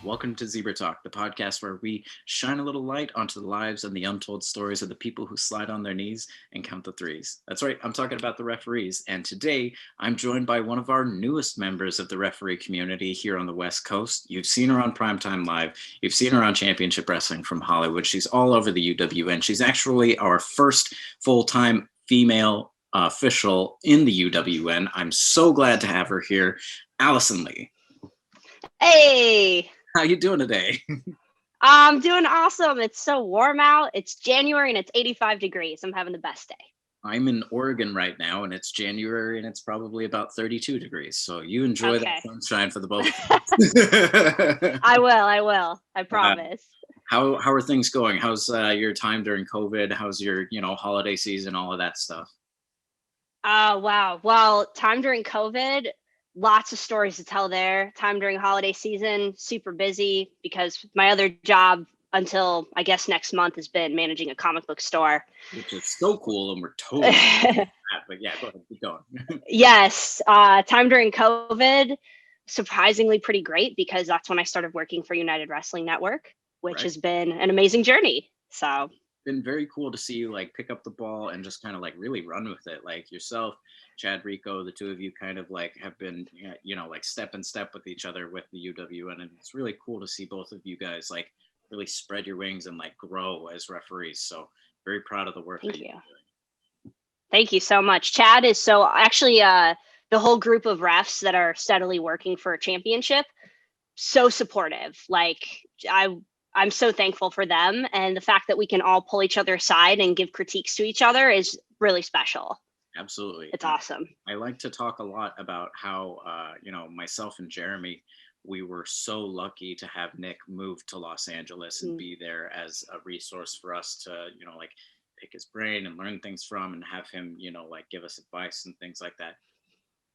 Welcome to Zebra Talk, the podcast where we shine a little light onto the lives and the untold stories of the people who slide on their knees and count the threes. That's right, I'm talking about the referees. And today I'm joined by one of our newest members of the referee community here on the West Coast. You've seen her on Primetime Live. You've seen her on Championship Wrestling from Hollywood. She's all over the UWN. She's actually our first full-time female official in the UWN. I'm so glad to have her here, Allison Leigh. Hey, how you doing today? I'm doing awesome. It's so warm out. It's January and it's 85 degrees. I'm having the best day. I'm in Oregon right now and it's January and it's probably about 32 degrees. So you enjoy that sunshine for the both of us. I will. I promise. How are things going? How's your time during COVID? How's your, holiday season, all of that stuff? Wow. Well, time during COVID, lots of stories to tell there. Time during holiday season, super busy because my other job until I guess next month has been managing a comic book store. Which is so cool and we're totally that, but yeah, go ahead, keep going. Yes. Time during COVID, surprisingly pretty great because that's when I started working for United Wrestling Network, which has been an amazing journey. So been very cool to see you like pick up the ball and just kind of like really run with it. Like yourself, Chad Rico, the two of you kind of like have been, like step in step with each other with the UWN. And it's really cool to see both of you guys like really spread your wings and like grow as referees. So very proud of the work. Thank you. Thank you so much. Chad is so actually the whole group of refs that are steadily working for a championship, so supportive. Like I'm so thankful for them. And the fact that we can all pull each other aside and give critiques to each other is really special. Absolutely. It's awesome. I like to talk a lot about how, myself and Jeremy, we were so lucky to have Nick move to Los Angeles and be there as a resource for us to, like pick his brain and learn things from and have him, like give us advice and things like that.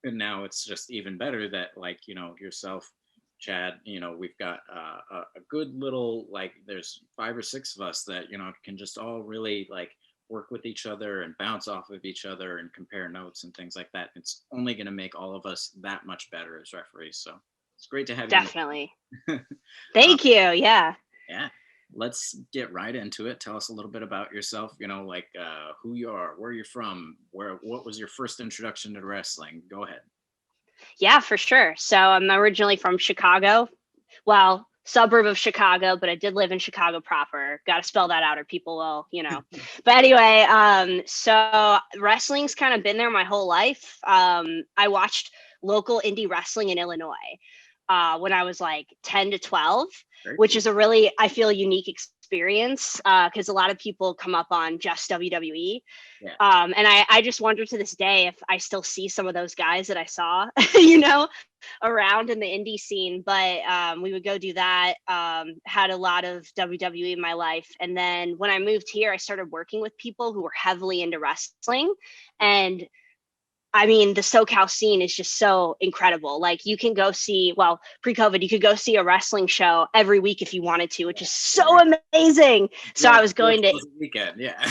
And now it's just even better that like, yourself, Chad, we've got a good little, like there's 5 or 6 of us that, can just all really like work with each other and bounce off of each other and compare notes and things like that. It's only going to make all of us that much better as referees. So it's great to have you. Definitely. Thank you. Yeah. Yeah. Let's get right into it. Tell us a little bit about yourself, who you are, where you're from, what was your first introduction to wrestling? Go ahead. Yeah, for sure. So I'm originally from Chicago. Well, suburb of Chicago, but I did live in Chicago proper. Got to spell that out or people will, But anyway, so wrestling's kind of been there my whole life. I watched local indie wrestling in Illinois when I was like 10 to 12, which is a really, I feel, unique experience because a lot of people come up on just WWE. Yeah. And I just wonder to this day if I still see some of those guys that I saw, around in the indie scene. But we would go do that. Had a lot of WWE in my life. And then when I moved here, I started working with people who were heavily into wrestling. And I mean, the SoCal scene is just so incredible. Like you can go see, well, pre-COVID, you could go see a wrestling show every week if you wanted to, which is so amazing. So I was going to weekend. Yeah.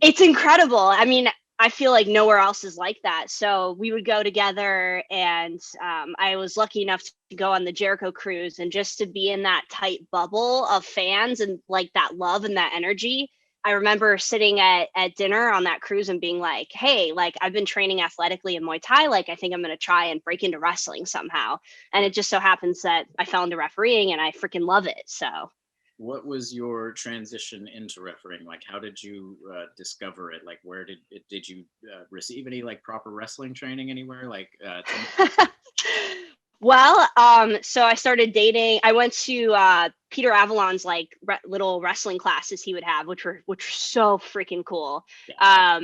It's incredible. I mean, I feel like nowhere else is like that. So we would go together and I was lucky enough to go on the Jericho cruise and just to be in that tight bubble of fans and like that love and that energy. I remember sitting at dinner on that cruise and being like, hey, like I've been training athletically in Muay Thai. Like, I think I'm going to try and break into wrestling somehow. And it just so happens that I fell into refereeing and I freaking love it. So what was your transition into refereeing? Like, how did you discover it? Like, where did you receive any like proper wrestling training anywhere? Like, Well, so I started dating. I went to Peter Avalon's like little wrestling classes he would have, which were so freaking cool. Yeah,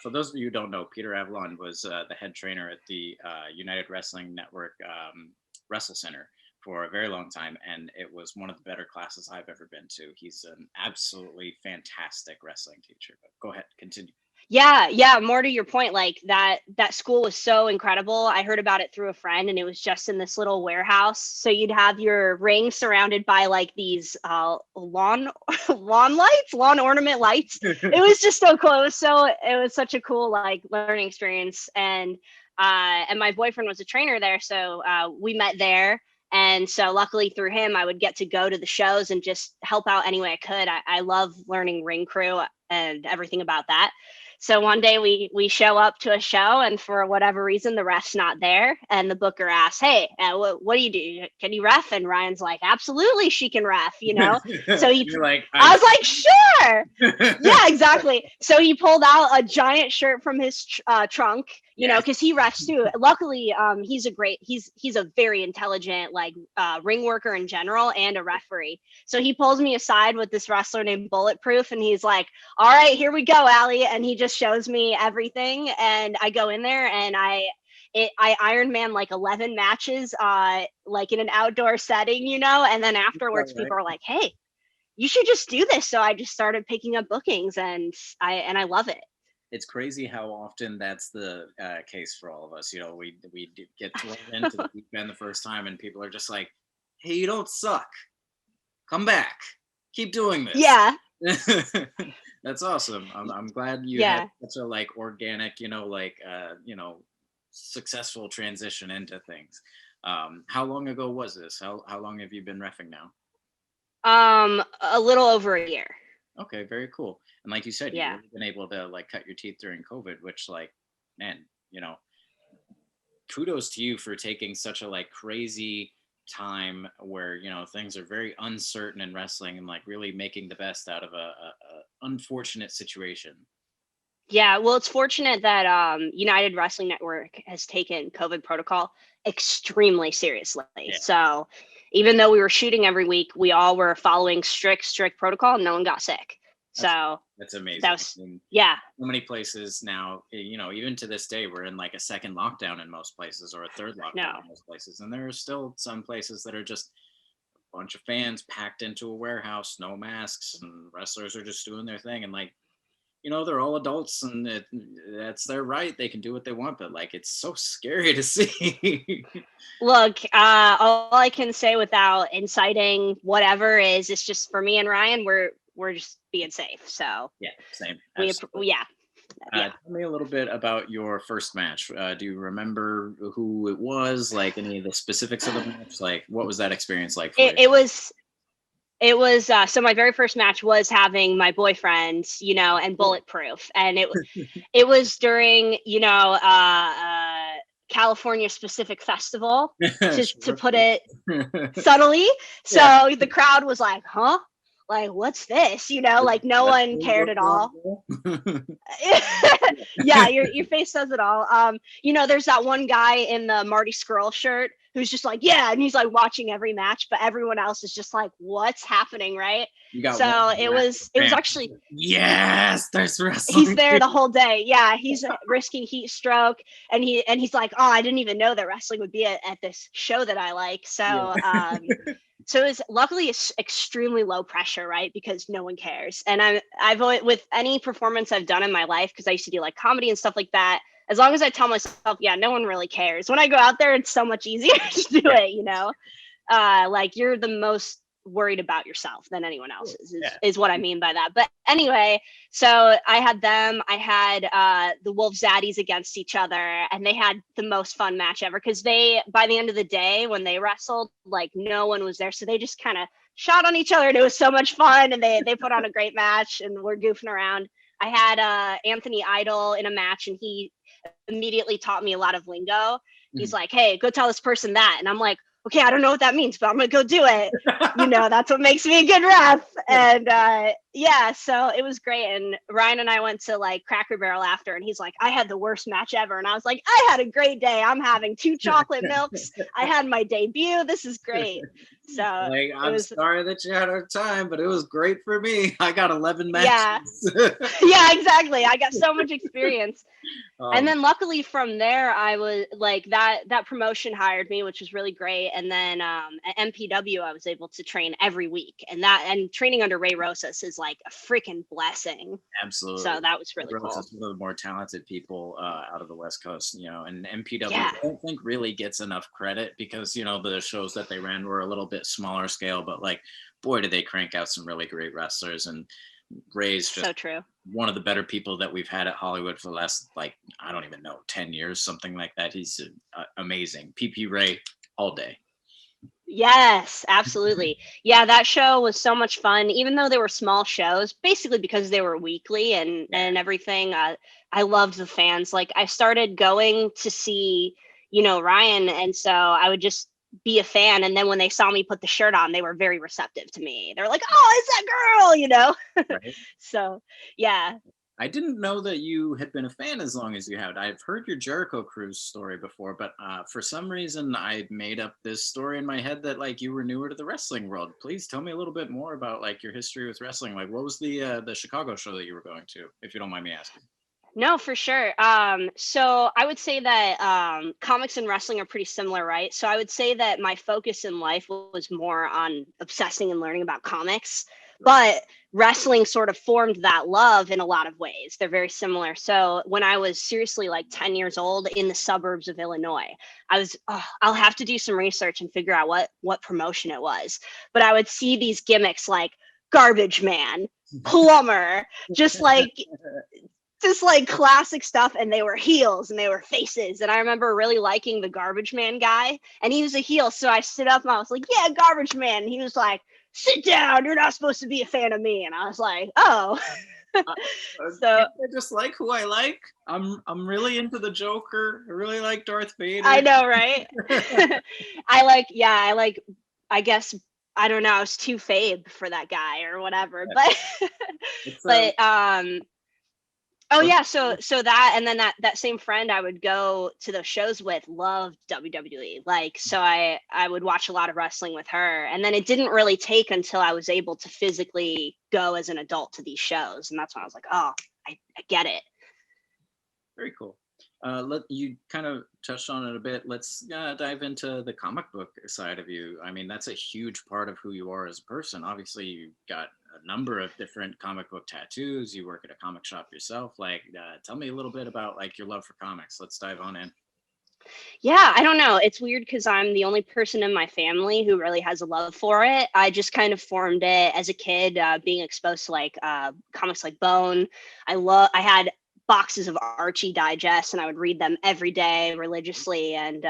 for those of you who don't know, Peter Avalon was the head trainer at the United Wrestling Network Wrestle Center for a very long time, and it was one of the better classes I've ever been to. He's an absolutely fantastic wrestling teacher. But go ahead, continue. Yeah. More to your point, like that school was so incredible. I heard about it through a friend and it was just in this little warehouse. So you'd have your ring surrounded by like these lawn ornament lights. It was just so cool. It was such a cool like learning experience. And my boyfriend was a trainer there. So we met there. And so luckily through him, I would get to go to the shows and just help out any way I could. I love learning ring crew and everything about that. So one day we show up to a show, and for whatever reason, the ref's not there. And the booker asks, "Hey, what do you do? Can you ref?" And Ryan's like, "Absolutely, she can ref." So You're like, I was like, "Sure." Yeah, exactly. So he pulled out a giant shirt from his trunk, because he refs too. Luckily, he's a very intelligent ring worker in general and a referee. So he pulls me aside with this wrestler named Bulletproof, and he's like, "All right, here we go, Allie." And he just shows me everything, and I go in there and I Iron Man like 11 matches, like in an outdoor setting, and then afterwards people are like, "Hey, you should just do this." So I just started picking up bookings, and I love it. It's crazy how often that's the case for all of us. We get thrown into the deep end the first time, and people are just like, "Hey, you don't suck. Come back. Keep doing this." Yeah. That's awesome. I'm glad you had such a organic, successful transition into things. How long ago was this? How long have you been reffing now? A little over a year. Okay, very cool. And like you said, you've really been able to cut your teeth during COVID, which man, kudos to you for taking such a crazy time where things are very uncertain in wrestling, and really making the best out of a unfortunate situation. Yeah, well, it's fortunate that United Wrestling Network has taken COVID protocol extremely seriously. Yeah. So even though we were shooting every week, we all were following strict protocol, and no one got sick. That's amazing. That was, so many places now, even to this day, we're in a second lockdown in most places, or a third lockdown in most places. And there are still some places that are just a bunch of fans packed into a warehouse, no masks, and wrestlers are just doing their thing. And they're all adults, and that's their right. They can do what they want, but it's so scary to see. Look, all I can say without inciting whatever is, it's just for me and Ryan, we're just being safe. So yeah, same. Tell me a little bit about your first match. Do you remember who it was? Any of the specifics of the match? What was that experience like for you? It was so my very first match was having my boyfriend, and Bulletproof, and it was during California specific festival, to put it subtly. So the crowd was like, "Huh? What's this?" No one cared at all. Yeah, your face says it all. There's that one guy in the Marty Scurll shirt who's just like, yeah, and he's watching every match, but everyone else is just like, what's happening, right? So it was actually, yes, there's wrestling. He's there the whole day. Yeah, he's risking heat stroke, and he's like, "Oh, I didn't even know that wrestling would be at this show that I like." So so it's luckily it's extremely low pressure, right? Because no one cares. And I've always, with any performance I've done in my life, because I used to do comedy and stuff like that, as long as I tell myself, yeah, no one really cares. When I go out there, it's so much easier to do it, you're the most worried about yourself than anyone else is what I mean by that. But anyway, so I had the Wolf Zaddies against each other, and they had the most fun match ever, because by the end of the day when they wrestled, no one was there, so they just kind of shot on each other, and it was so much fun, and they put on a great match, and we're goofing around. I had Anthony Idol in a match, and he immediately taught me a lot of lingo. He's like, "Hey, go tell this person that," and I'm like, "Okay, I don't know what that means, but I'm gonna go do it." That's what makes me a good ref. And so it was great. And Ryan and I went to Cracker Barrel after, and he's like, "I had the worst match ever," and I was like, "I had a great day. I'm having 2 chocolate milks. I had my debut. This is great." So I'm sorry that you had our time, but it was great for me. I got 11 matches. Yeah, exactly. I got so much experience. And then luckily from there, I was that promotion hired me, which was really great. And then at MPW, I was able to train every week, and training under Ray Rosas is a freaking blessing. Absolutely. So that was really cool. Rosas is one of the more talented people out of the West Coast, and MPW I don't think really gets enough credit, because the shows that they ran were a little bit smaller scale, but boy, did they crank out some really great wrestlers. And Ray's just so true. One of the better people that we've had at Hollywood for the last I don't even know, 10 years, something like that. He's amazing. PP Ray all day. Yes, absolutely. Yeah, that show was so much fun, even though they were small shows, basically because they were weekly Yeah. and everything. I loved the fans. Like I started going to see, you know, Ryan, and so I would just be a fan. And then when they saw me put the shirt on, they were very receptive to me. They're like, "Oh, it's that girl," you know. Right. So yeah, I didn't know that you had been a fan as long as you had. I've heard your Jericho Cruise story before, but for some reason I made up this story in my head that like you were newer to the wrestling world. Please tell me a little bit more about like your history with wrestling. Like, what was the Chicago show that you were going to, if you don't mind me asking? no, for sure. So I would say that comics and wrestling are pretty similar, right? So I would say that my focus in life was more on obsessing and learning about comics, Right. but wrestling sort of formed that love in a lot of ways. They're very similar. So when I was seriously like 10 years old in the suburbs of Illinois, I was, oh, I'll have to do some research and figure out what promotion it was. But I would see these gimmicks like garbage man, plumber, just like just like classic stuff, and they were heels and they were faces, and I remember really liking the garbage man guy, and he was a heel, so I stood up and I was like, yeah, garbage man, and he was like, sit down, you're not supposed to be a fan of me, and I was like, oh. Uh, So Can't I just like who I like? I'm really into the Joker. I really like Darth I Vader. know, right? I like, yeah, I like, I guess, I don't know, I was too fabe for that guy or whatever, but It's but oh go yeah, so that, and then that same friend I would go to those shows with loved WWE. Like so I would watch a lot of wrestling with her. And then it didn't really take until I was able to physically go as an adult to these shows. And that's when I was like, oh, I get it. very cool. Let you kind of touched on it a bit. Let's dive into the comic book side of you. I mean, that's a huge part of who you are as a person. Obviously, you've got a number of different comic book tattoos. You work at a comic shop yourself. Like, tell me a little bit about like your love for comics. Let's dive on in. Yeah, I don't know. It's weird because I'm the only person in my family who really has a love for it. I just kind of formed it as a kid, being exposed to like comics like Bone. I had boxes of Archie Digest, and I would read them every day religiously. And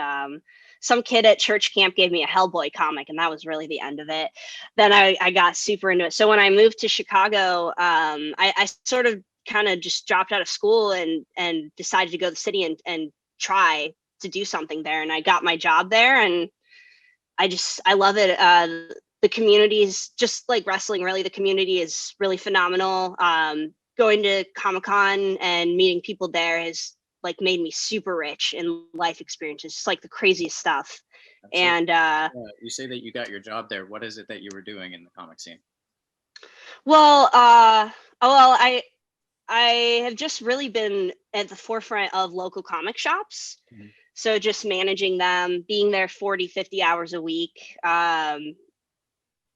some kid at church camp gave me a Hellboy comic, and that was really the end of it. Then I got super into it. So when I moved to Chicago, I sort of kind of just dropped out of school and decided to go to the city and try to do something there, and I got my job there, and I love it. The community is just like wrestling, really. The community is really phenomenal. Going to Comic-Con and meeting people there has like made me super rich in life experiences, just like the craziest stuff. Absolutely. And You say that you got your job there. What is it that you were doing in the comic scene? well uh oh well I have just really been at the forefront of local comic shops. Mhm. So just managing them, being there 40, 50 hours a week.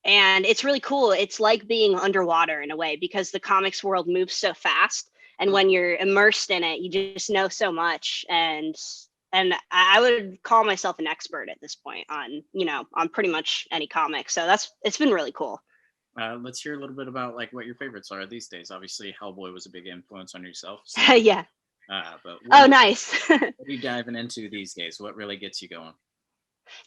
And it's really cool. It's like being underwater in a way because the comics world moves so fast. And when you're immersed in it, you just know so much. And I would call myself an expert at this point on, you know, on pretty much any comic. So it's been really cool. Let's hear a little bit about like what your favorites are these days. Obviously, Hellboy was a big influence on yourself. So, Yeah. but Oh, nice. what are you diving into these days? What really gets you going?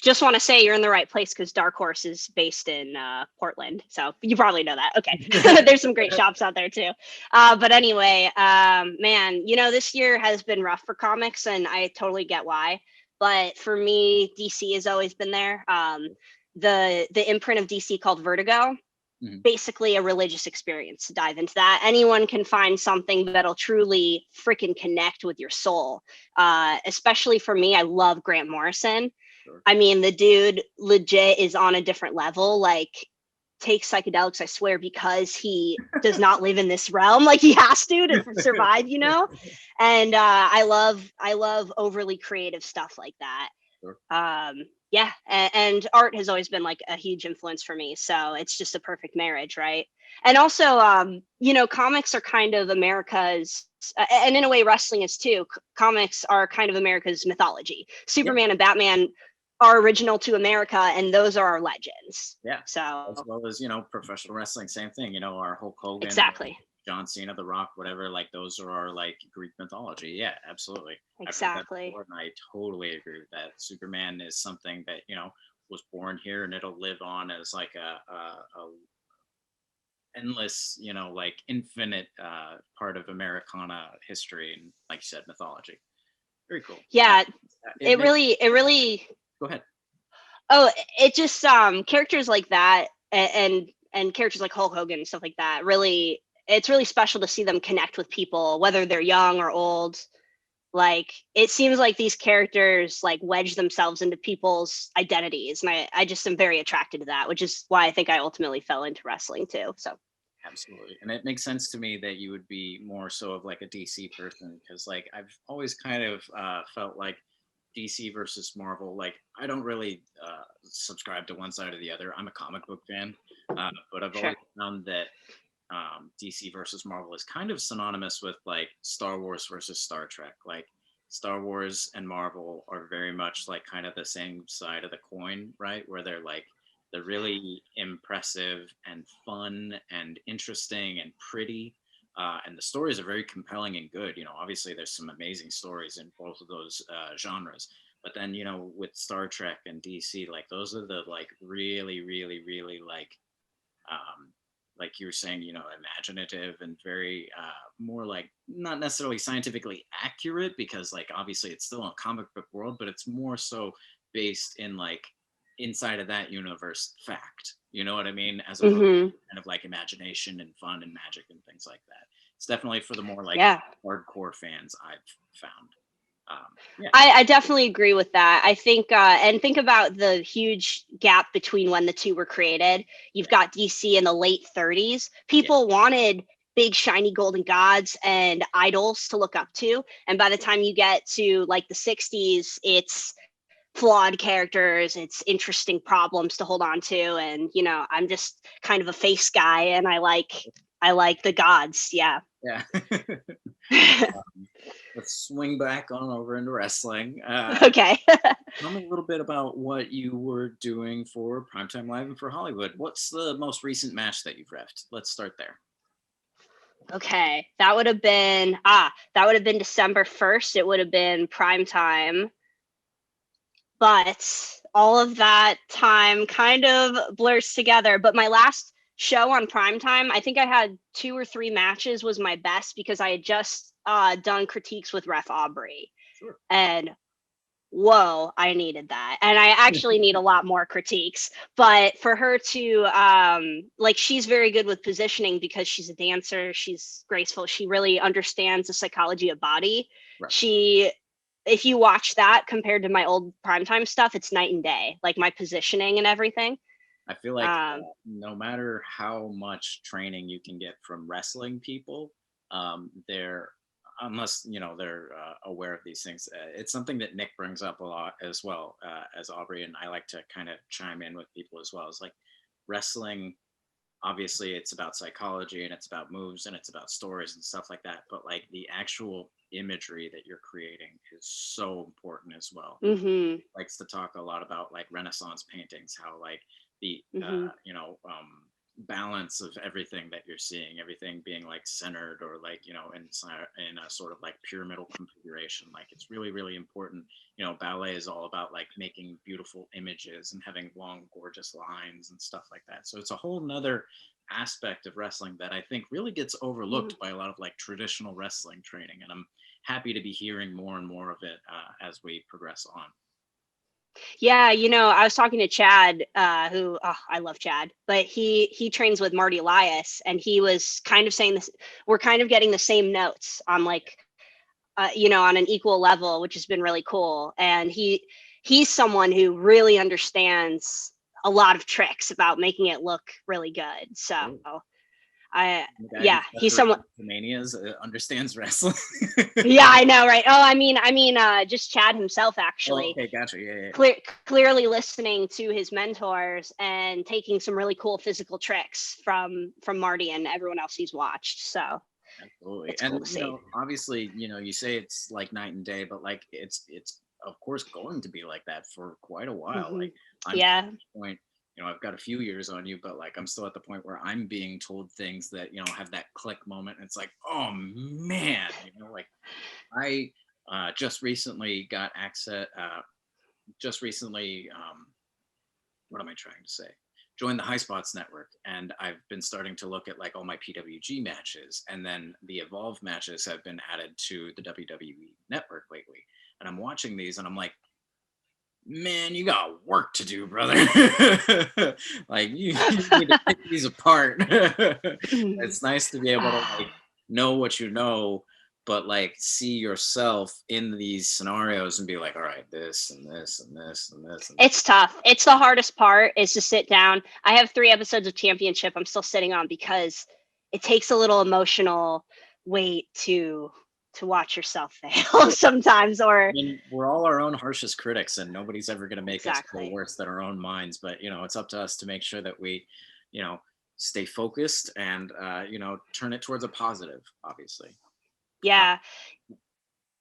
Just want to say you're in the right place because Dark Horse is based in Portland. So you probably know that. Okay. There's some great shops out there too. But anyway, man, you know, this year has been rough for comics, and I totally get why. But for me, DC has always been there. The imprint of DC called Vertigo, Mhm. basically a religious experience. To dive into that, anyone can find something that'll truly freaking connect with your soul. Especially for me, I love Grant Morrison. Sure. I mean, the dude legit is on a different level. Like, take psychedelics, I swear, because he does not live in this realm. Like, he has to survive, you know. And I love overly creative stuff like that. Sure. Yeah, and art has always been like a huge influence for me. So it's just a perfect marriage, right? And also, you know, comics are kind of America's, and in a way, wrestling is too. Comics are kind of America's mythology. Yeah. Superman and Batman are original to America, and those are our legends. Yeah. As So well as, professional wrestling, same thing. Our Hulk Hogan, exactly, John Cena, The Rock, whatever, like those are our like Greek mythology. Yeah, absolutely. I've heard that exactly. before, and I totally agree with that. Superman is something that, was born here, and it'll live on as like a endless, like infinite part of Americana history and, like you said, mythology. Very cool. Yeah, It makes, it really. go ahead. Oh, it just characters like that and characters like Hulk Hogan and stuff like that. Really, it's really special to see them connect with people, whether they're young or old. Like it seems like these characters like wedge themselves into people's identities, and I just am very attracted to that, which is why I think I ultimately fell into wrestling too. So Absolutely. And it makes sense to me that you would be more so of like a DC person, because like I've always kind of felt like DC versus Marvel, like I don't really subscribe to one side or the other. I'm a comic book fan, but I've sure. always found that DC versus Marvel is kind of synonymous with like Star Wars versus Star Trek. Like Star Wars and Marvel are very much like kind of the same side of the coin, right? Where they're really impressive and fun and interesting and pretty. And the stories are very compelling and good. Obviously there's some amazing stories in both of those genres. But then, with Star Trek and DC, like those are the like really, really, really like you were saying, imaginative and very more like not necessarily scientifically accurate, because like obviously it's still a comic book world, but it's more so based in like inside of that universe fact. You know what I mean? As opposed to Hmm. kind of like imagination and fun and magic and things like that. It's definitely for the more like Yeah. hardcore fans I've found. Yeah. I definitely agree with that. I think, and think about the huge gap between when the two were created. You've Yeah. got DC in the late 30s. Yeah. People wanted big, shiny golden gods and idols to look up to. And by the time you get to like the 60s, it's flawed characters, it's interesting problems to hold on to. And, I'm just kind of a face guy and I like the gods. Yeah. Yeah. Let's swing back on over into wrestling. Okay. Tell me a little bit about what you were doing for Primetime Live and for Hollywood. What's the most recent match that you've refed? Let's start there. Okay, that would have been December 1st. It would have been prime time. But all of that time kind of blurs together. But my last show on prime time, I think I had 2 or 3 matches was my best, because I had just done critiques with Ref Aubrey. Sure. And whoa, I needed that. And I actually need a lot more critiques. But for her to, like, she's very good with positioning because she's a dancer, she's graceful, she really understands the psychology of body. Right. She, if you watch that compared to my old primetime stuff, it's night and day, like my positioning and everything. I feel like no matter how much training you can get from wrestling people, they're unless they're aware of these things. It's something that Nick brings up a lot as well as Aubrey, and I like to kind of chime in with people as well. It's like wrestling. Obviously, it's about psychology and it's about moves and it's about stories and stuff like that. But like the actual imagery that you're creating is so important as well. Mm-hmm. Likes to talk a lot about like Renaissance paintings, how like the Mm-hmm. balance of everything that you're seeing, everything being like centered or like in a sort of like pyramidal configuration. Like it's really really important. Ballet is all about like making beautiful images and having long gorgeous lines and stuff like that. So it's a whole nother aspect of wrestling that I think really gets overlooked by a lot of like traditional wrestling training, and I'm happy to be hearing more and more of it as we progress on. Yeah, I was talking to Chad, who I love Chad, but he trains with Marty Elias, and he was kind of saying this. We're kind of getting the same notes on like, on an equal level, which has been really cool. And he's someone who really understands a lot of tricks about making it look really good. So he's someone. Manias understands wrestling. Yeah, I know, right? Oh, I mean, just Chad himself actually. Oh, okay, gotcha. Yeah. Clearly listening to his mentors and taking some really cool physical tricks from Marty and everyone else he's watched. So absolutely, it's and cool to see. obviously, you say it's like night and day, but like it's of course going to be like that for quite a while. Mm-hmm. Like I'm Yeah. at the point, I've got a few years on you, but like I'm still at the point where I'm being told things that have that click moment, and it's like, oh man, like I just recently got access. Just recently what am I trying to say? Joined the High Spots Network, and I've been starting to look at like all my PWG matches, and then the Evolve matches have been added to the WWE Network lately. And I'm watching these, and I'm like, man, you got work to do, brother. Like you need to pick these apart. It's nice to be able to like know what you know, but like see yourself in these scenarios and be like, all right, this and this and this and this. And it's tough. It's the hardest part is to sit down. I have 3 episodes of Championship I'm still sitting on because it takes a little emotional weight to watch yourself fail sometimes. Or I mean, we're all our own harshest critics, and nobody's ever going to make us feel exactly. worse than our own minds. But you know, it's up to us to make sure that we, you know, stay focused and you know, turn it towards a positive. Obviously. Yeah.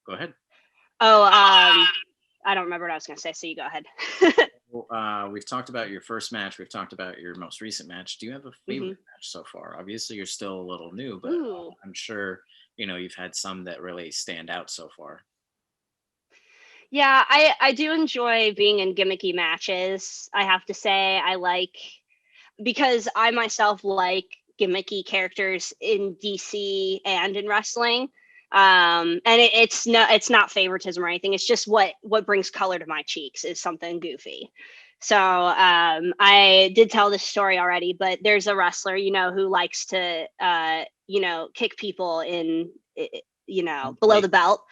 Go ahead. Oh, I don't remember what I was going to say, so you go ahead. Well, we've talked about your first match. We've talked about your most recent match. Do you have a favorite match so far? Obviously, you're still a little new, but I'm sure you know you've had some that really stand out so far. Yeah, I do enjoy being in gimmicky matches. I have to say, I like, because I myself like gimmicky characters in DC and in wrestling. And it's not favoritism or anything. It's just what brings color to my cheeks is something goofy. So I did tell this story already, but there's a wrestler, you know, who likes to you know, kick people in, you know, below the belt,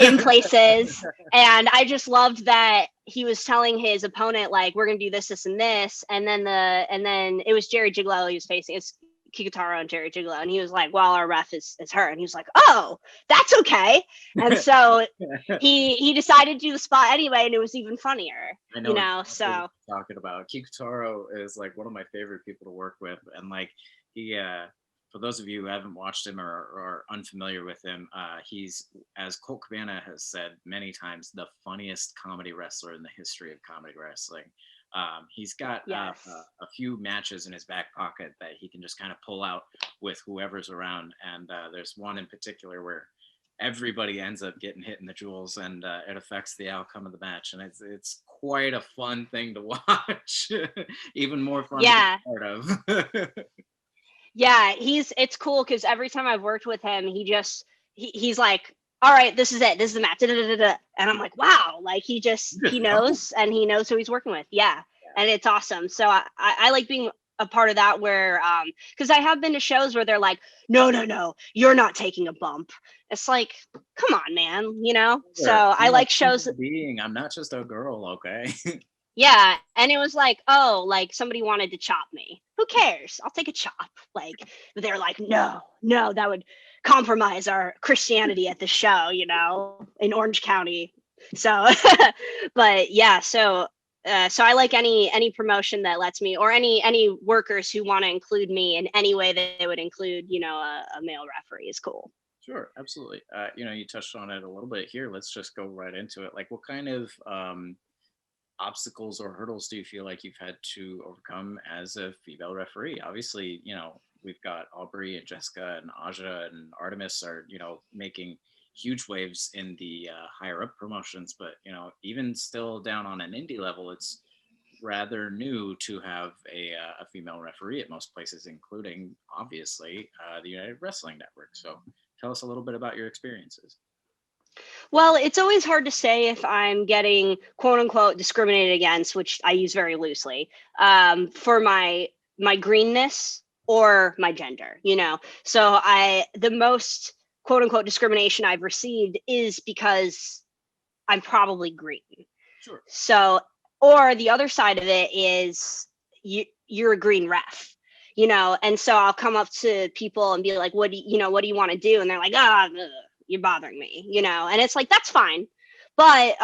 in places. And I just loved that he was telling his opponent, like, we're gonna do this, this, and this, and then it was Jerry Gigolo he was facing. It's Kikutaro and Jerry Gigolo, and he was like, well, our ref is her, and he was like, oh, that's okay. And so he decided to do the spot anyway, and it was even funnier. I know, you know, so talking about Kikutaro is like one of my favorite people to work with, and like he for those of you who haven't watched him or are unfamiliar with him, he's, as Colt Cabana has said many times, the funniest comedy wrestler in the history of comedy wrestling. He's got a few matches in his back pocket that he can just kind of pull out with whoever's around. And there's one in particular where everybody ends up getting hit in the jewels, and it affects the outcome of the match. And it's quite a fun thing to watch. Even more fun to be part of. Yeah, it's cool because every time I've worked with him, he's like, all right, this is it. This is the match. And I'm like, wow, like he knows, and he knows who he's working with. Yeah. And it's awesome. So I like being a part of that, where because I have been to shows where they're like, no, you're not taking a bump. It's like, come on, man, you know? So I like shows. I'm not just a girl, okay? Yeah, and it was like, oh, like somebody wanted to chop me. Who cares? I'll take a chop. Like, they're like, no, that would compromise our Christianity at the show, you know, in Orange County. So, but yeah, so I like any promotion that lets me, or any workers who want to include me in any way that they would include, you know, a male referee is cool. Sure, absolutely. You know, you touched on it a little bit here. Let's just go right into it. Like, what kind of obstacles or hurdles do you feel like you've had to overcome as a female referee? Obviously, you know, we've got Aubrey and Jessica and Aja and Artemis are, you know, making huge waves in the higher up promotions, but you know, even still down on an indie level, it's rather new to have a female referee at most places, including obviously the United Wrestling Network. So tell us a little bit about your experiences. Well, it's always hard to say if I'm getting quote unquote discriminated against, which I use very loosely, for my greenness or my gender, you know. So the most quote unquote discrimination I've received is because I'm probably green. Sure. So, or the other side of it is you're a green ref, you know, and so I'll come up to people and be like, what do you want to do? And they're like, you're bothering me, you know. And it's like, that's fine, but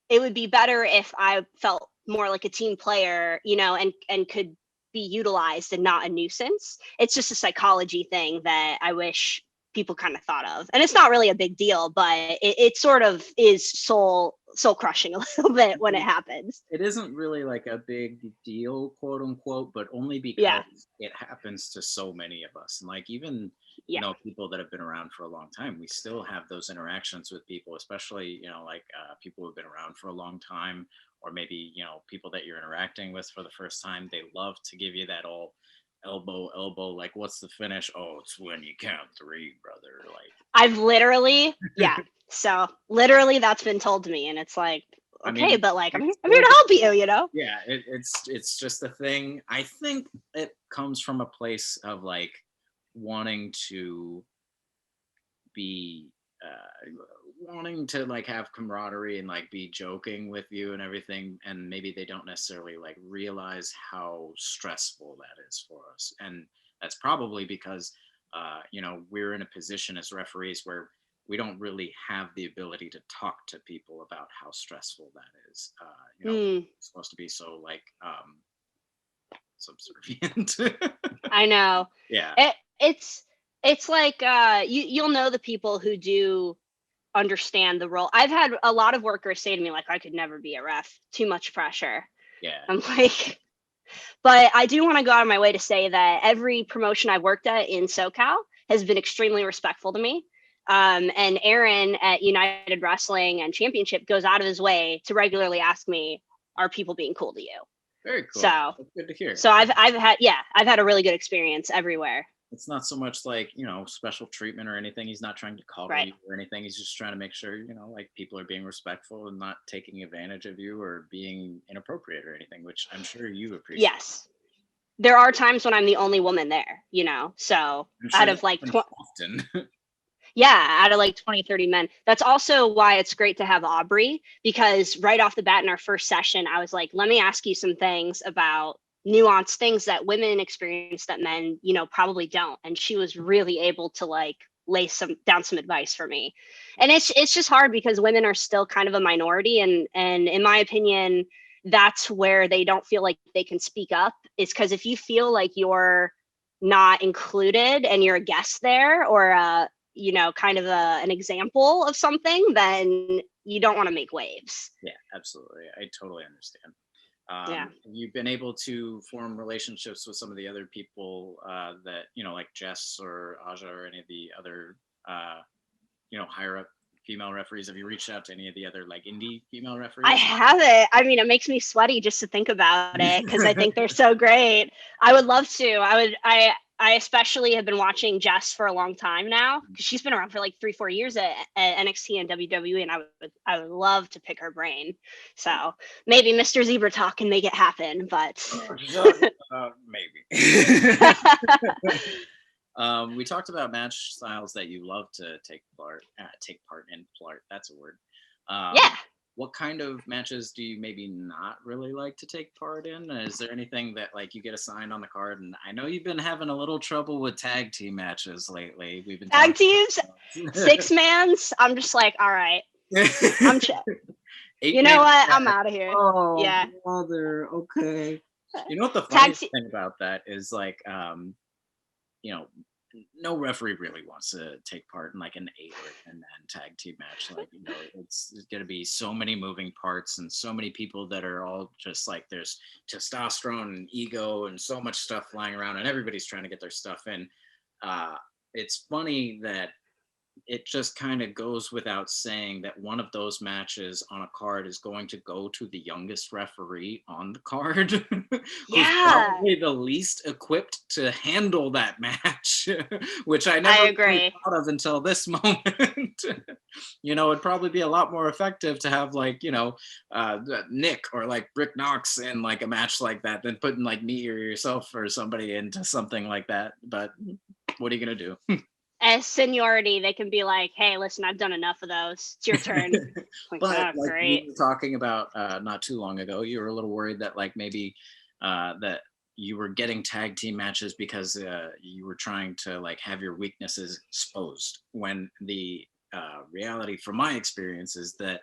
it would be better if I felt more like a team player, you know, and could be utilized and not a nuisance. It's just a psychology thing that I wish people kind of thought of, and it's not really a big deal, but it sort of is soul soul crushing a little bit when it happens. It isn't really like a big deal, quote unquote, but only Yeah. because it happens to so many of us. And like even Yeah. people that have been around for a long time, we still have those interactions with people, especially like people who've been around for a long time, or maybe people that you're interacting with for the first time. They love to give you that old elbow, like what's the finish? Oh, it's when you count three, brother. Like I've literally, yeah. So literally that's been told to me, and it's like, I okay, mean, but like I'm it's here to help you. yeah, it's just a thing. I think it comes from a place of like wanting to be wanting to like have camaraderie and like be joking with you and everything, and maybe they don't necessarily like realize how stressful that is for us. And that's probably because we're in a position as referees where we don't really have the ability to talk to people about how stressful that is. We're supposed to be so like subservient. I know. Yeah. It's like you'll know the people who do understand the role. I've had a lot of workers say to me like, I could never be a ref, too much pressure. Yeah. I'm like, but I do want to go out of my way to say that every promotion I've worked at in SoCal has been extremely respectful to me. And Aaron at United Wrestling and Championship goes out of his way to regularly ask me, are people being cool to you? Very cool. So that's good to hear. So I've had a really good experience everywhere. It's not so much like special treatment or anything. He's not trying to coddle you or anything. He's just trying to make sure like people are being respectful and not taking advantage of you or being inappropriate or anything, which I'm sure you appreciate. Yes, there are times when I'm the only woman there, so sure out of like often. Yeah, out of like 20, 30 men. That's also why it's great to have Aubrey, because right off the bat in our first session, I was like, let me ask you some things about nuanced things that women experience that men, probably don't. And she was really able to like lay down some advice for me. And it's just hard because women are still kind of a minority. And in my opinion, that's where they don't feel like they can speak up, is because if you feel like you're not included and you're a guest there, or kind of an example of something, then you don't want to make waves. Yeah, absolutely. I totally understand. Yeah. You've been able to form relationships with some of the other people that, like Jess or Aja or any of the other, higher up female referees. Have you reached out to any of the other like indie female referees? I haven't. I mean, it makes me sweaty just to think about it because I think they're so great. I would love to. I especially have been watching Jess for a long time now because she's been around for like 3-4 years at NXT and WWE, and I would love to pick her brain. So maybe Mr. Zebra Talk can make it happen, but maybe. We talked about match styles that you love to take part in. That's a word. Yeah. What kind of matches do you maybe not really like to take part in? Is there anything that like you get assigned on the card? And I know you've been having a little trouble with tag team matches lately. We've been tag teams, 6-mans. I'm just like, all right, I'm chill. You know what? I'm out of here. Oh, yeah. Brother. Okay. You know what the funny thing about that is, like, no referee really wants to take part in like an 8 or 10-man tag team match. Like, it's going to be so many moving parts and so many people that are all just like, there's testosterone and ego and so much stuff flying around and everybody's trying to get their stuff in. It's funny that it just kind of goes without saying that one of those matches on a card is going to go to the youngest referee on the card, who's probably the least equipped to handle that match, which I never really thought of until this moment. It'd probably be a lot more effective to have like, Nick or like Brick Knox in like a match like that than putting like me or yourself or somebody into something like that. But what are you going to do? As seniority, they can be like, hey, listen, I've done enough of those. It's your turn. Like, but like great. We were talking about not too long ago, you were a little worried that like maybe that you were getting tag team matches because you were trying to like have your weaknesses exposed, when the reality from my experience is that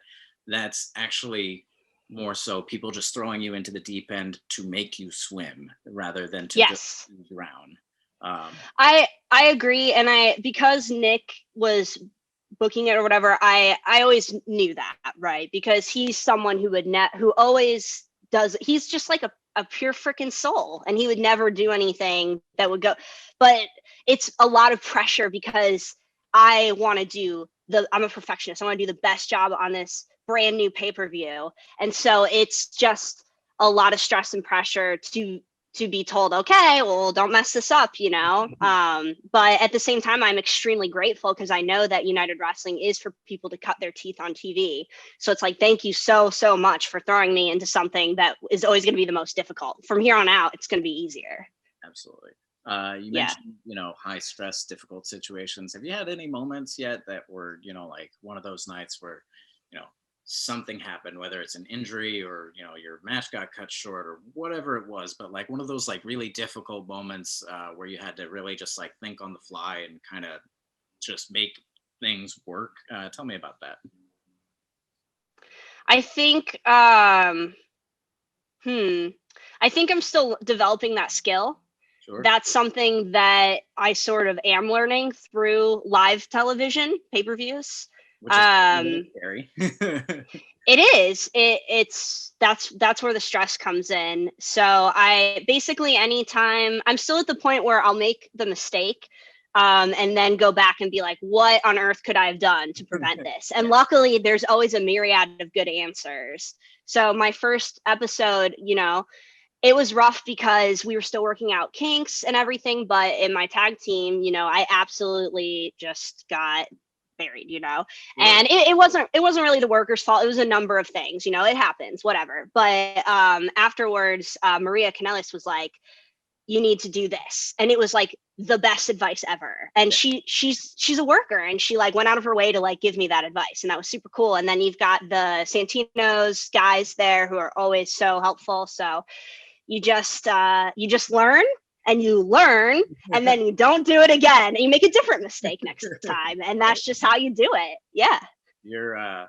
that's actually more so people just throwing you into the deep end to make you swim rather than to just drown. I agree, and because Nick was booking it or whatever, I always knew that, right? Because he's someone who always does. He's just like a pure freaking soul, and he would never do anything that would go. But it's a lot of pressure because I want to do I'm a perfectionist. I want to do the best job on this brand new pay-per-view, and so it's just a lot of stress and pressure to be told, okay, well, don't mess this up, but at the same time, I'm extremely grateful because I know that United Wrestling is for people to cut their teeth on TV. So it's like, thank you so much for throwing me into something that is always going to be the most difficult. From here on out, it's going to be easier. Absolutely. You mentioned, high stress, difficult situations. Have you had any moments yet that were, like one of those nights where, something happened, whether it's an injury or, your match got cut short or whatever it was, but like one of those like really difficult moments where you had to really just like think on the fly and kind of just make things work? Tell me about that. I think, I think I'm still developing that skill. Sure. That's something that I sort of am learning through live television pay-per-views. Which is scary. It is. That's where the stress comes in. So I basically, anytime I'm still at the point where I'll make the mistake, and then go back and be like, what on earth could I have done to prevent this? And luckily, there's always a myriad of good answers. So my first episode, it was rough because we were still working out kinks and everything. But in my tag team, I absolutely just got buried, and it wasn't really the workers' fault. It was a number of things, it happens, whatever. But afterwards, Maria Kanellis was like, you need to do this, and it was like the best advice ever. And she's a worker, and she like went out of her way to like give me that advice, and that was super cool. And then you've got the Santino's guys there who are always so helpful. So you just learn and you learn, and then you don't do it again, and you make a different mistake next time, and that's just how you do it. Yeah. You're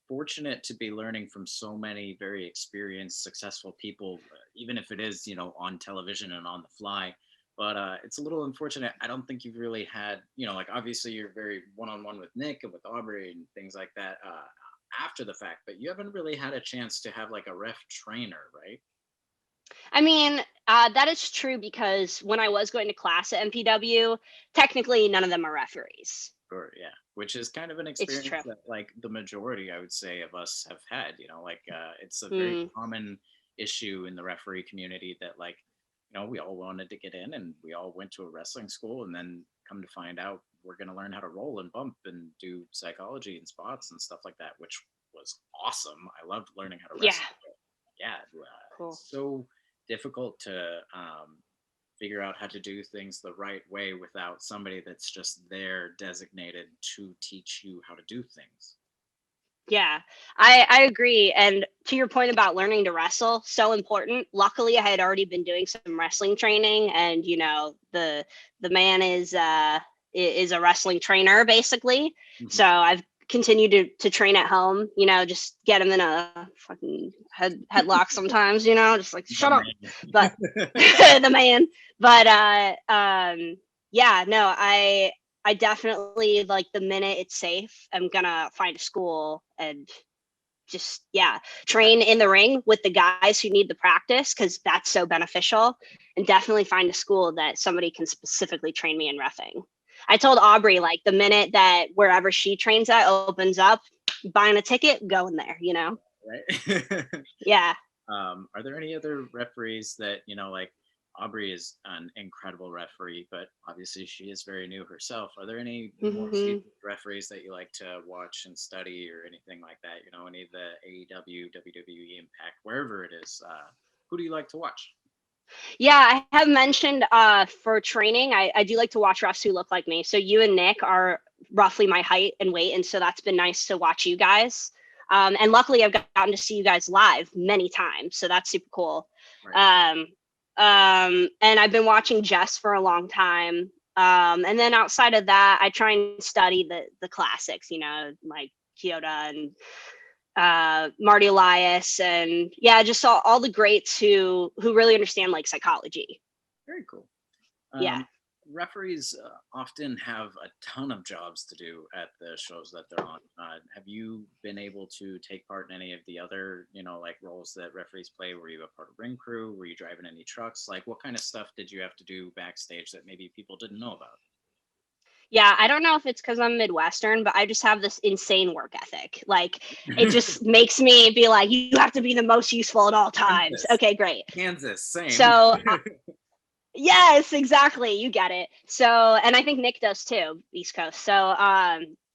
fortunate to be learning from so many very experienced, successful people, even if it is, on television and on the fly. But it's a little unfortunate. I don't think you've really had, like obviously you're very one-on-one with Nick and with Aubrey and things like that after the fact, but you haven't really had a chance to have like a ref trainer, right? I mean, that is true, because when I was going to class at MPW, technically none of them are referees. Sure, yeah. Which is kind of an experience that like the majority, I would say, of us have had, it's a very common issue in the referee community that like, we all wanted to get in and we all went to a wrestling school, and then come to find out we're going to learn how to roll and bump and do psychology and spots and stuff like that, which was awesome. I loved learning how to wrestle. Yeah. Cool. It's so difficult to figure out how to do things the right way without somebody that's just there designated to teach you how to do things. Yeah, I agree. And to your point about learning to wrestle, so important. Luckily, I had already been doing some wrestling training, and the man is a wrestling trainer basically. Mm-hmm. So I've continued to train at home, just get him in a fucking headlock sometimes, just like shut up. But the man. But yeah, no, I definitely, like, the minute it's safe, I'm gonna find a school and just train in the ring with the guys who need the practice, because that's so beneficial. And definitely find a school that somebody can specifically train me in reffing. I told Aubrey, like, the minute that wherever she trains at opens up, buying a ticket, going there, Right. Yeah. Are there any other referees that, like Aubrey is an incredible referee, but obviously she is very new herself. Are there any more referees that you like to watch and study or anything like that? Any of the AEW, WWE, Impact, wherever it is, who do you like to watch? Yeah, I have mentioned for training, I do like to watch refs who look like me. So you and Nick are roughly my height and weight, and so that's been nice to watch you guys. And luckily, I've gotten to see you guys live many times, so that's super cool. Right. And I've been watching Jess for a long time. And then outside of that, I try and study the classics, like Kyoto and Marty Elias, and just all the greats who really understand like psychology. Very cool. Yeah. referees often have a ton of jobs to do at the shows that they're on. Have you been able to take part in any of the other, like roles that referees play? Were you a part of ring crew? Were you driving any trucks? Like, what kind of stuff did you have to do backstage that maybe people didn't know about? Yeah, I don't know if it's because I'm Midwestern, but I just have this insane work ethic. Like, it just makes me be like, you have to be the most useful at all times. Kansas, Okay, great. Kansas, same. So, yes, exactly. You get it. So, and I think Nick does too, East Coast. So,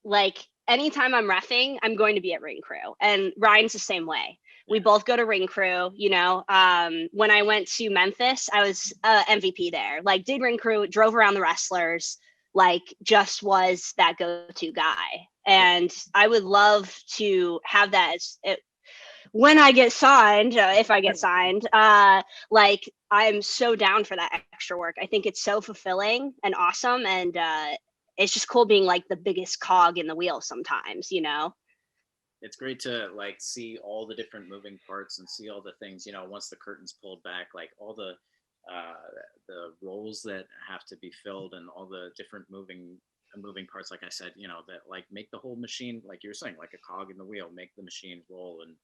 like, anytime I'm reffing, I'm going to be at ring crew, and Ryan's the same way. We Yeah. both go to ring crew. When I went to Memphis, I was MVP there. Like, did ring crew, drove around the wrestlers, like, just was that go-to guy. And I would love to have that when I get signed, if I get signed, like, I'm so down for that extra work. I think it's so fulfilling and awesome. And it's just cool being like the biggest cog in the wheel sometimes. It's great to like see all the different moving parts and see all the things, once the curtain's pulled back, like all the roles that have to be filled and all the different moving parts, like I said, that like make the whole machine, like you were saying, like a cog in the wheel, make the machine roll. And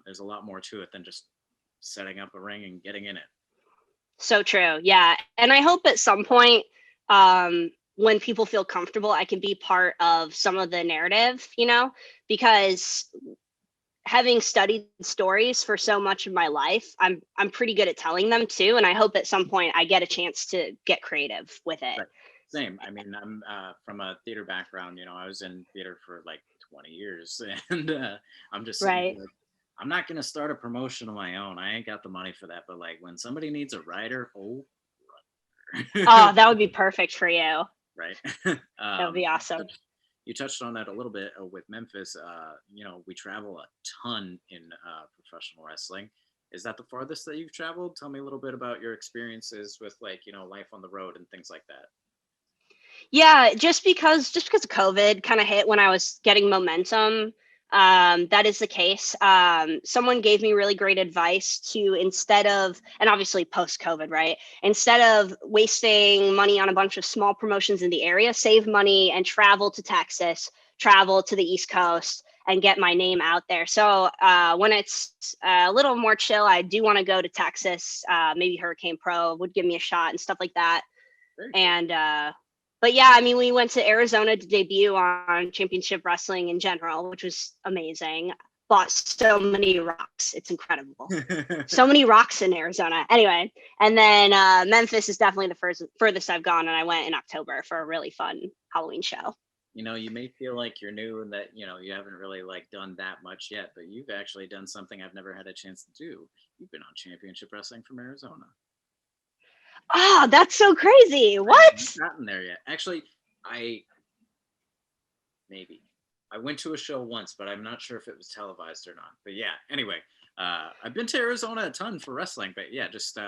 there's a lot more to it than just setting up a ring and getting in it. So true. Yeah. And I hope at some point, when people feel comfortable, I can be part of some of the narrative, because having studied stories for so much of my life, I'm pretty good at telling them too. And I hope at some point I get a chance to get creative with it. Right. Same. I mean, I'm from a theater background. I was in theater for like 20 years, and I'm just sitting Right. here like, I'm not gonna start a promotion of my own. I ain't got the money for that. But like when somebody needs a writer, oh, Oh, that would be perfect for you. right. That would be awesome. You touched on that a little bit with Memphis. We travel a ton in professional wrestling. Is that the farthest that you've traveled? Tell me a little bit about your experiences with like, life on the road and things like that. Yeah, just because of COVID kind of hit when I was getting momentum. That is the case. Someone gave me really great advice to, instead of, and obviously post COVID, right? Instead of wasting money on a bunch of small promotions in the area, save money and travel to Texas, travel to the East Coast, and get my name out there. So when it's a little more chill, I do want to go to Texas. Maybe Hurricane Pro would give me a shot and stuff like that. Very cool. And but yeah, I mean, we went to Arizona to debut on Championship Wrestling in general, which was amazing. Bought so many rocks. It's incredible. So many rocks in Arizona. Anyway, and then Memphis is definitely the furthest I've gone, and I went in October for a really fun Halloween show. You may feel like you're new and that, you haven't really like done that much yet, but you've actually done something I've never had a chance to do. You've been on Championship Wrestling from Arizona. Oh, that's so crazy. I What? haven't gotten there yet. Actually, I maybe I went to a show once, but I'm not sure if it was televised or not. But yeah, anyway, I've been to Arizona a ton for wrestling, but yeah, just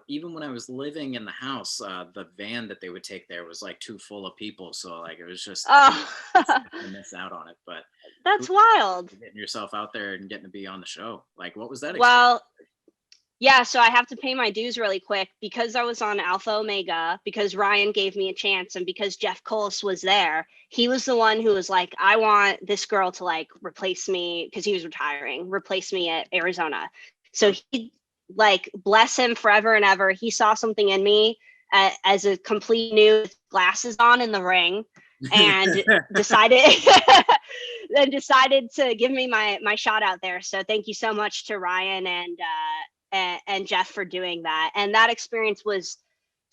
even when I was living in the house, the van that they would take there was like too full of people, so like it was just Oh, to miss out on it. But that's wild. getting yourself out there and getting to be on the show, like what was that experience? Well, yeah, so I have to pay my dues really quick because I was on Alpha Omega, because Ryan gave me a chance, and because Jeff Coles was there. He was the one who was like, I want this girl to like replace me, because he was retiring, replace me at Arizona. So he, like, bless him forever and ever. He saw something in me as a complete new glasses on in the ring, and decided decided to give me my shot out there. So thank you so much to Ryan and Jeff for doing that. And that experience was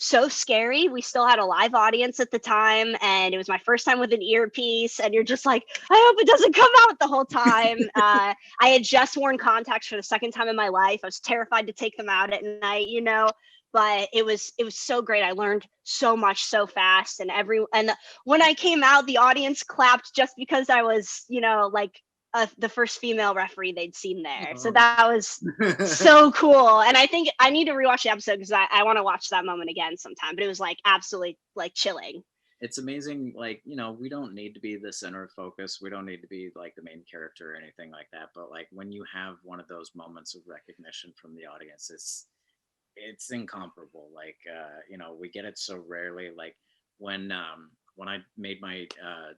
so scary. We still had a live audience at the time, and it was my first time with an earpiece. And you're just like, I hope it doesn't come out the whole time. I had just worn contacts for the second time in my life. I was terrified to take them out at night. But it was so great. I learned so much so fast, and when I came out, the audience clapped just because I was, like, the first female referee they'd seen there. So that was so cool. And I think I need to rewatch the episode because I want to watch that moment again sometime. But it was like absolutely like chilling. It's amazing. Like, we don't need to be the center of focus. We don't need to be like the main character or anything like that. But like when you have one of those moments of recognition from the audience, it's incomparable. Like, we get it so rarely. Like when I made my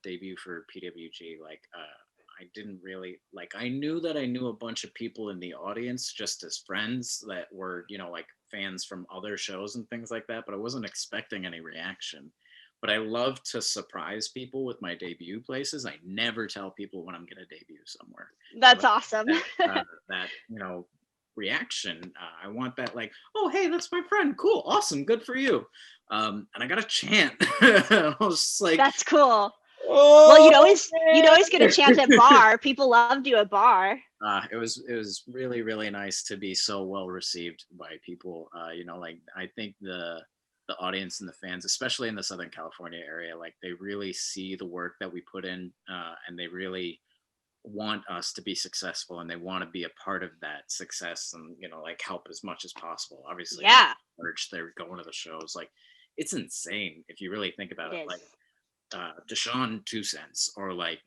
debut for PWG, like I didn't really like. I knew that I knew a bunch of people in the audience just as friends that were, like fans from other shows and things like that. But I wasn't expecting any reaction. But I love to surprise people with my debut places. I never tell people when I'm going to debut somewhere. That's awesome. That reaction. I want that, like, oh, hey, that's my friend. Cool, awesome, good for you. And I got a chant. I was just like, that's cool. Oh, well, you'd always get a chant at bar. People loved you at bar. It was really, really nice to be so well received by people. Like I think the audience and the fans, especially in the Southern California area, like they really see the work that we put in, and they really want us to be successful, and they want to be a part of that success, and like help as much as possible. Obviously, yeah, merch, they're going to the shows. Like it's insane if you really think about it. Like Deshaun 2 cents, or like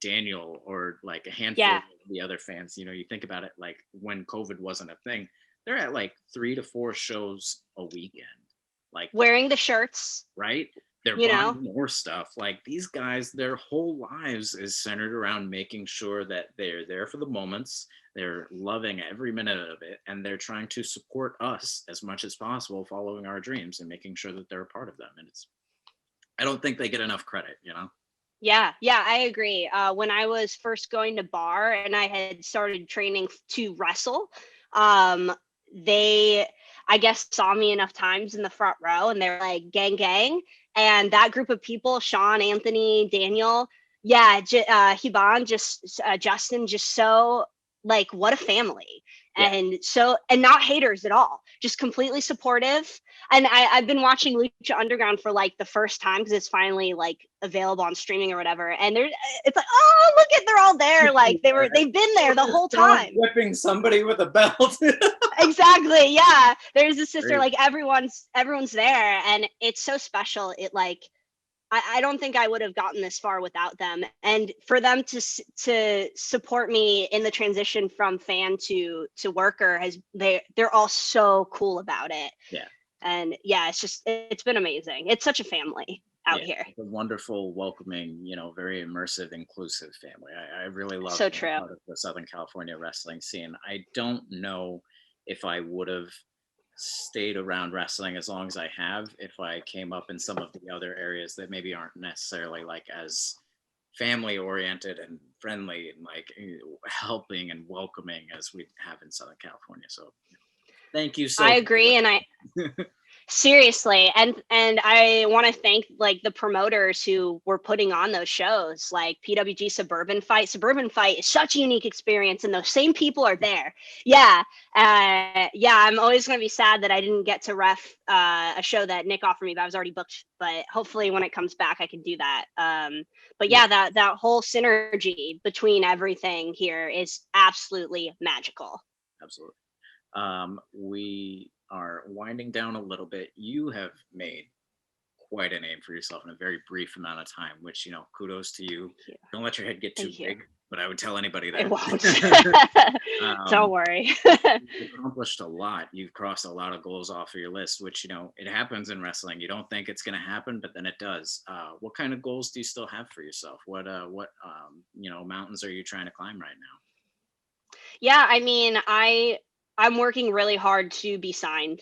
Daniel, or like a handful of the other fans. You think about it, like when COVID wasn't a thing, they're at like 3 to 4 shows a weekend, like wearing the shirts, right? They're buying more stuff. Like these guys, their whole lives is centered around making sure that they're there for the moments. They're loving every minute of it, and they're trying to support us as much as possible, following our dreams and making sure that they're a part of them. And I don't think they get enough credit, Yeah, I agree. When I was first going to bar and I had started training to wrestle, they, I guess, saw me enough times in the front row, and they're like, gang, gang. And that group of people, Sean, Anthony, Daniel, Hiban, Justin, just so like, what a family. Yeah. And not haters at all, just completely supportive. And I've been watching Lucha Underground for like the first time, because it's finally like available on streaming or whatever. And it's like, oh, look they're all there. Like they've been there the whole time. Whipping somebody with a belt. Exactly. Yeah. There's a sister, like everyone's there, and it's so special. It like, I don't think I would have gotten this far without them. And for them to support me in the transition from fan to worker, they're all so cool about it. Yeah. And yeah, it's been amazing. It's such a family out here. It's a wonderful, welcoming, very immersive, inclusive family. I really love so true. Part of the Southern California wrestling scene. I don't know if I would have stayed around wrestling as long as I have if I came up in some of the other areas that maybe aren't necessarily like as family oriented and friendly and like helping and welcoming as we have in Southern California. So thank you so much. I agree. And seriously, and I want to thank like the promoters who were putting on those shows, like PWG Suburban Fight is such a unique experience, and those same people are there. I'm always going to be sad that I didn't get to ref a show that Nick offered me, but I was already booked. But hopefully when it comes back I can do that. But that whole synergy between everything here is absolutely magical. Absolutely. We are winding down a little bit. You have made quite a name for yourself in a very brief amount of time, which, kudos to you. Don't let your head get too big, but I would tell anybody that. It won't. Don't worry. You've accomplished a lot. You've crossed a lot of goals off of your list, which, it happens in wrestling. You don't think it's going to happen, but then it does. What kind of goals do you still have for yourself? What mountains are you trying to climb right now? Yeah, I mean, I'm working really hard to be signed.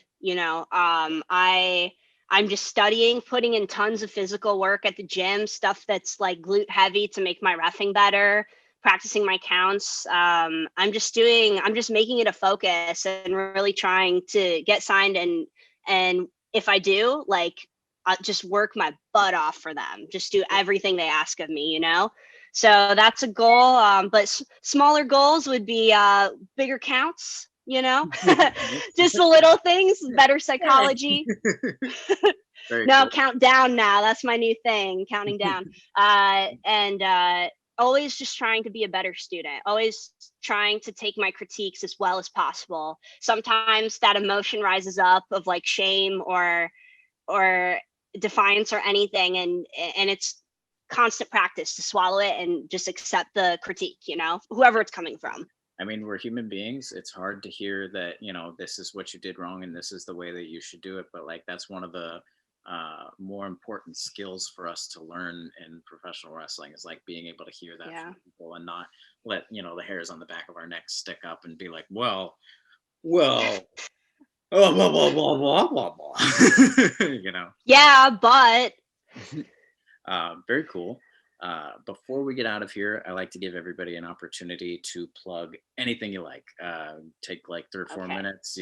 I'm just studying, putting in tons of physical work at the gym, stuff that's like glute heavy to make my reffing better, practicing my counts. I'm just making it a focus and really trying to get signed. And if I do, like, I'll just work my butt off for them, just do everything they ask of me, So that's a goal. But smaller goals would be bigger counts. Just the little things, better psychology. No, cool. Count down now. That's my new thing, counting down. And always just trying to be a better student, always trying to take my critiques as well as possible. Sometimes that emotion rises up of like shame or defiance or anything. And it's constant practice to swallow it and just accept the critique, whoever it's coming from. I mean, we're human beings. It's hard to hear that, this is what you did wrong and this is the way that you should do it. But like, that's one of the more important skills for us to learn in professional wrestling is like being able to hear that Yeah. from people and not let, the hairs on the back of our neck stick up and be like, well, oh, blah, blah, blah, blah, blah, blah. Yeah, but Very cool. Before we get out of here, I like to give everybody an opportunity to plug anything you like. Take like 3 or 4 okay. minutes,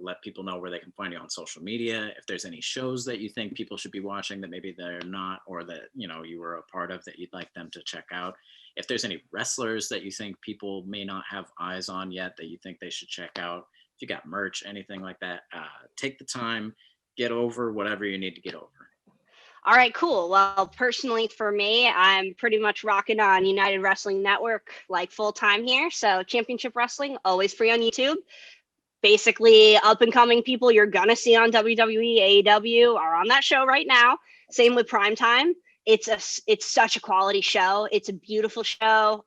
let people know where they can find you on social media. If there's any shows that you think people should be watching that maybe they're not, or that, you were a part of that you'd like them to check out. If there's any wrestlers that you think people may not have eyes on yet that you think they should check out. If you got merch, anything like that, take the time, get over whatever you need to get over. All right, cool. Well, personally for me, I'm pretty much rocking on United Wrestling Network like full time here. So Championship Wrestling, always free on YouTube. Basically, up and coming people you're gonna see on WWE, AEW are on that show right now. Same with Primetime. It's such a quality show. It's a beautiful show.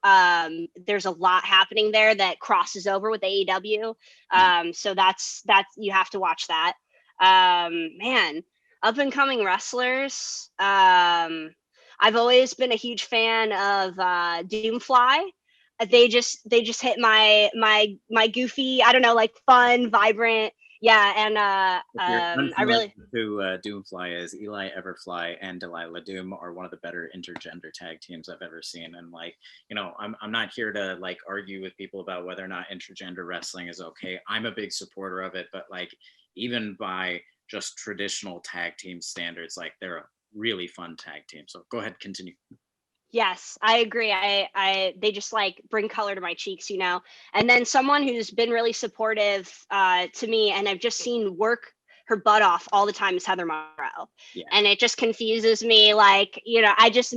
There's a lot happening there that crosses over with AEW. So that's you have to watch that. Man, up and coming wrestlers. I've always been a huge fan of Doomfly. They just hit my goofy, I don't know, like fun, vibrant. Yeah, and If you're I really who Doomfly is, Eli Everfly and Delilah Doom are one of the better intergender tag teams I've ever seen. And like, I'm not here to like argue with people about whether or not intergender wrestling is okay. I'm a big supporter of it, but like even by just traditional tag team standards, like they're a really fun tag team. So go ahead, continue. Yes, I agree. They just like bring color to my cheeks, And then someone who's been really supportive to me, and I've just seen work her butt off all the time, is Heather Morrow. Yeah. And it just confuses me. Like, I just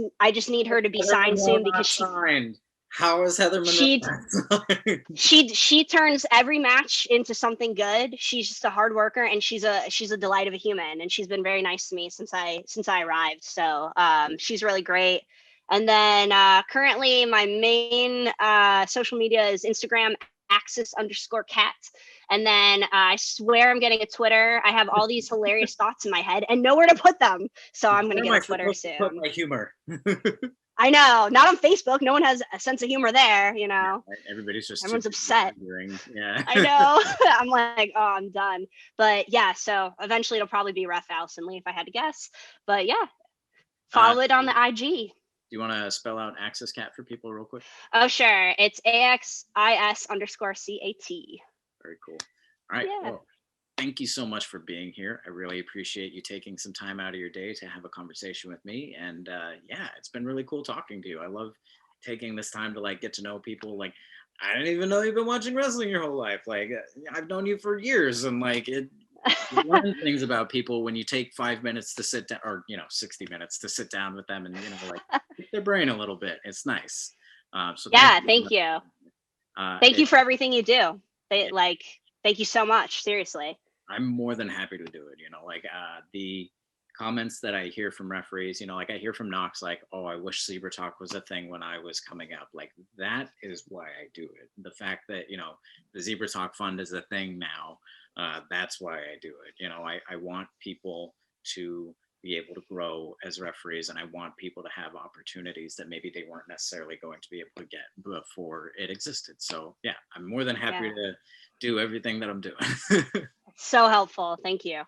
need her to be signed soon because she signed. How is Heather Monroe? She turns every match into something good. She's just a hard worker, and she's a delight of a human, and she's been very nice to me since I arrived. So she's really great. And then currently my main social media is Instagram, axis_cat. And then I swear I'm getting a Twitter. I have all these hilarious thoughts in my head and nowhere to put them. So I'm going to get a Twitter soon. Put my humor. I know, not on Facebook. No one has a sense of humor there, Yeah, everyone's upset. Yeah, I know. I'm like, oh, I'm done. But yeah, so eventually it'll probably be Ref Allison Leigh if I had to guess. But yeah, follow it on the IG. Do you want to spell out Axis Cat for people real quick? Oh, sure. It's AXIS_CAT. Very cool. All right. Yeah. Well, thank you so much for being here. I really appreciate you taking some time out of your day to have a conversation with me. And yeah, it's been really cool talking to you. I love taking this time to like get to know people. Like, I didn't even know you've been watching wrestling your whole life. Like, I've known you for years, and like you learn things about people when you take 5 minutes to sit down, or 60 minutes to sit down with them and like pick their brain a little bit. It's nice. So yeah, thank you. Thank you for everything you do. Thank you so much. Seriously. I'm more than happy to do it. The comments that I hear from referees, like I hear from Knox, like, oh, I wish Zebra Talk was a thing when I was coming up. Like, that is why I do it. The fact that, the Zebra Talk Fund is a thing now, that's why I do it. I want people to be able to grow as referees, and I want people to have opportunities that maybe they weren't necessarily going to be able to get before it existed. So yeah, I'm more than happy to do everything that I'm doing. So helpful. Thank you.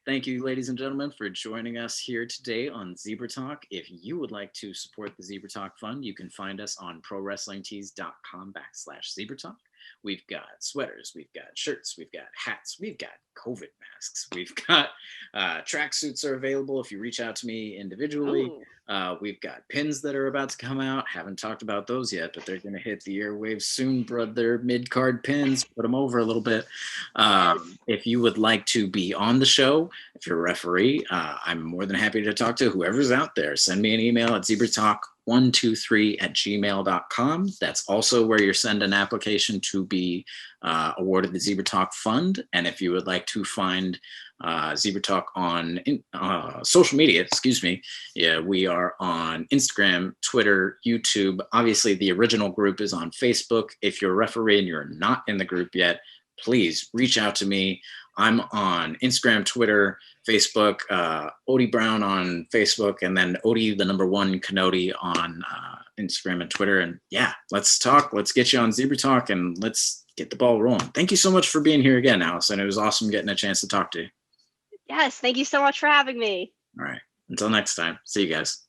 Thank you, ladies and gentlemen, for joining us here today on Zebra Talk. If you would like to support the Zebra Talk Fund, you can find us on prowrestlingtees.com/Zebra Talk. We've got sweaters, we've got shirts, we've got hats, we've got COVID masks, we've got tracksuits are available if you reach out to me individually. We've got pins that are about to come out. Haven't talked about those yet, but they're going to hit the airwaves soon, brother. Mid-card pins, put them over a little bit. If you would like to be on the show, if you're a referee, I'm more than happy to talk to whoever's out there. Send me an email at zebratalk123@gmail.com. That's also where you send an application to be awarded the Zebra Talk Fund. And if you would like to find Zebra Talk on social media, excuse me. Yeah, we are on Instagram, Twitter, YouTube. Obviously, the original group is on Facebook. If you're a referee and you're not in the group yet, please reach out to me. I'm on Instagram, Twitter, Facebook, Odie Brown on Facebook, and then Odie, the number 1 Canody on Instagram and Twitter. And yeah, let's talk. Let's get you on Zebra Talk and let's get the ball rolling. Thank you so much for being here again, Allison. It was awesome getting a chance to talk to you. Yes, thank you so much for having me. All right. Until next time. See you guys.